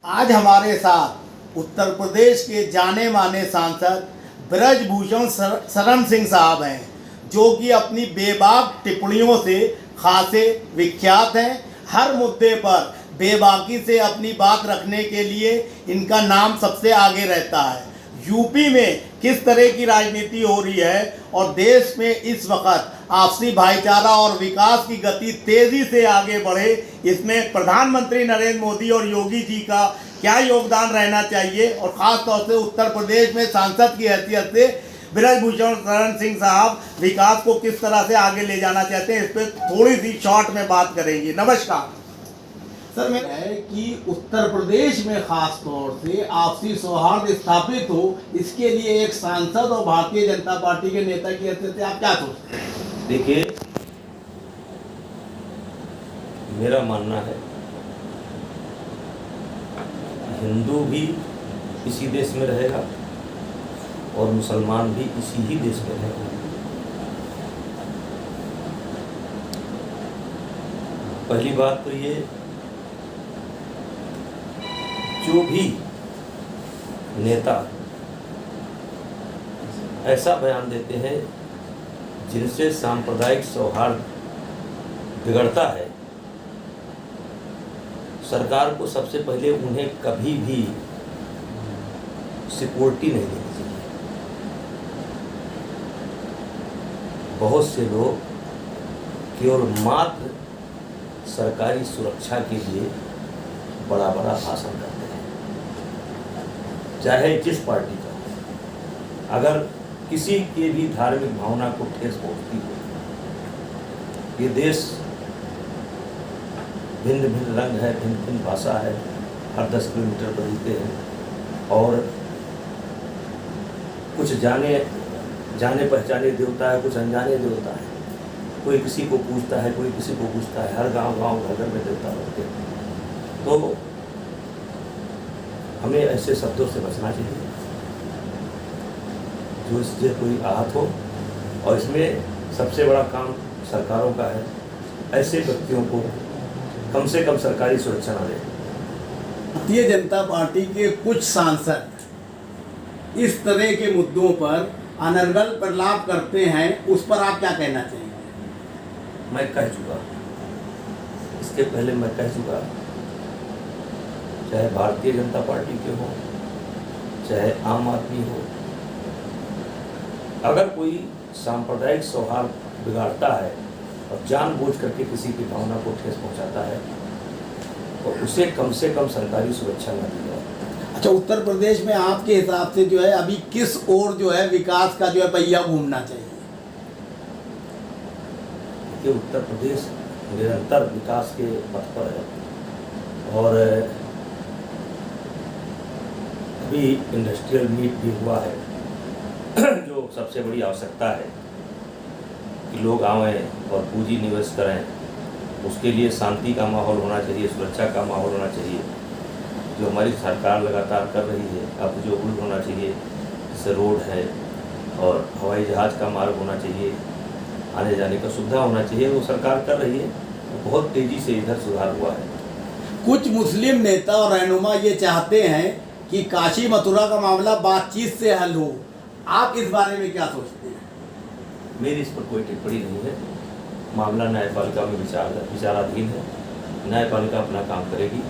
आज हमारे साथ उत्तर प्रदेश के जाने माने सांसद ब्रजभूषण शरण सिंह साहब हैं, जो कि अपनी बेबाक टिप्पणियों से खासे विख्यात हैं। हर मुद्दे पर बेबाकी से अपनी बात रखने के लिए इनका नाम सबसे आगे रहता है। यूपी में किस तरह की राजनीति हो रही है और देश में इस वक्त आपसी भाईचारा और विकास की गति तेजी से आगे बढ़े, इसमें प्रधानमंत्री नरेंद्र मोदी और योगी जी का क्या योगदान रहना चाहिए और ख़ास तौर से उत्तर प्रदेश में सांसद की हैसियत से ब्रजभूषण शरण सिंह साहब विकास को किस तरह से आगे ले जाना चाहते हैं, इस पर थोड़ी सी शॉर्ट में बात करेंगे। नमस्कार सर। मैं है कि उत्तर प्रदेश में खास तौर से आपसी सौहार्द स्थापित हो, इसके लिए एक सांसद और भारतीय जनता पार्टी के नेता की हैसियत से आप क्या सोचते हैं? देखिए, मेरा मानना है हिंदू भी इसी देश में रहेगा और मुसलमान भी इसी ही देश में रहेगा। पहली बात तो ये, जो भी नेता ऐसा बयान देते हैं जिनसे सांप्रदायिक सौहार्द बिगड़ता है, सरकार को सबसे पहले उन्हें कभी भी सिक्योरिटी नहीं देनी चाहिए। बहुत से लोग केवल मात्र सरकारी सुरक्षा के लिए बड़ा बड़ा भाषण करते हैं, चाहे जिस पार्टी का हो। अगर किसी के भी धार्मिक भावना को ठेस पहुंचती हो, ये देश भिन्न भिन्न रंग है, भिन्न भिन्न भाषा है, हर 10 किलोमीटर बदलते हैं और कुछ जाने पहचाने देवता है, कुछ अनजाने देवता है। कोई किसी को पूछता है, कोई किसी को पूछता है, हर गांव घर में देवता होते हैं। तो हमें ऐसे शब्दों से बचना चाहिए जो इससे कोई आहत हो, और इसमें सबसे बड़ा काम सरकारों का है ऐसे व्यक्तियों को कम से कम सरकारी सुरक्षा न दे। भारतीय जनता पार्टी के कुछ सांसद इस तरह के मुद्दों पर अनर्गल प्रलाप करते हैं, उस पर आप क्या कहना चाहेंगे? मैं कह चुका, इसके पहले मैं कह चुका, चाहे भारतीय जनता पार्टी के हो, चाहे आम आदमी हो, अगर कोई सांप्रदायिक सौहार्द बिगाड़ता है और जानबूझ करके किसी की भावना को ठेस पहुंचाता है, तो उसे कम से कम सरकारी सुरक्षा न दी जाए। अच्छा, उत्तर प्रदेश में आपके हिसाब से जो है अभी किस ओर जो है विकास का जो है पहिया घूमना चाहिए? कि उत्तर प्रदेश निरंतर विकास के पथ पर है और अभी इंडस्ट्रियल मीट भी हुआ है, जो सबसे बड़ी आवश्यकता है कि लोग आएँ और पूंजी निवेश करें। उसके लिए शांति का माहौल होना चाहिए, सुरक्षा का माहौल होना चाहिए, जो हमारी सरकार लगातार कर रही है। अब जो पुल होना चाहिए, जैसे रोड है, और हवाई जहाज़ का मार्ग होना चाहिए, आने जाने का सुविधा होना चाहिए, वो सरकार कर रही है। तो बहुत तेज़ी से इधर सुधार हुआ है। कुछ मुस्लिम नेता और रहनुमा ये चाहते हैं कि काशी मथुरा का मामला बातचीत से हल हो, आप इस बारे में क्या सोचते हैं? मेरी इस पर कोई टिप्पणी नहीं है। मामला न्यायपालिका में विचाराधीन है, न्यायपालिका अपना काम करेगी।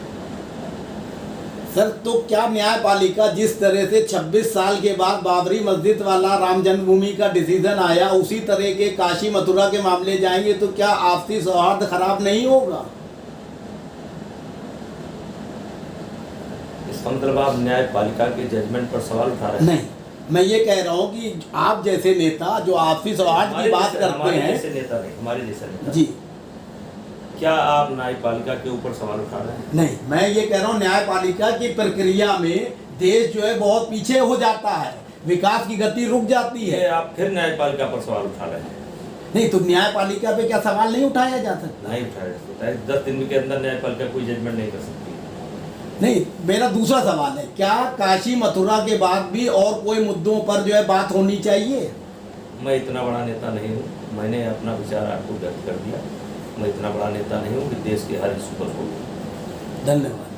सर, तो क्या न्यायपालिका जिस तरह से 26 साल के बाद बाबरी मस्जिद वाला राम जन्मभूमि का डिसीजन आया, उसी तरह के काशी मथुरा के मामले जाएंगे तो क्या आपसी सौहार्द खराब नहीं होगा? इसका मतलब आप न्यायपालिका के जजमेंट पर सवाल उठा रहे हैं? नहीं, मैं ये कह रहा हूँ कि आप जैसे नेता जो आपसी सौहार्द की बात करते हैं, हमारे जैसे नेता जी, क्या आप न्यायपालिका के ऊपर सवाल उठा रहे हैं? नहीं, मैं ये कह रहा हूँ न्यायपालिका की प्रक्रिया में देश जो है बहुत पीछे हो जाता है, विकास की गति रुक जाती है। आप फिर न्यायपालिका पर सवाल उठा रहे हैं? नहीं, तो न्यायपालिका पे क्या सवाल नहीं उठाया जा सकता? नहीं उठाया जा सकता है। 10 दिन के अंदर न्यायपालिका कोई जजमेंट नहीं कर सकती। नहीं, मेरा दूसरा सवाल है, क्या काशी मथुरा के बाद भी और कोई मुद्दों पर जो है बात होनी चाहिए? मैं इतना बड़ा नेता नहीं हूँ, मैंने अपना विचार आपको व्यक्त कर दिया। मैं इतना बड़ा नेता नहीं हूँ कि देश के हर इशू पर बोलूँ। धन्यवाद।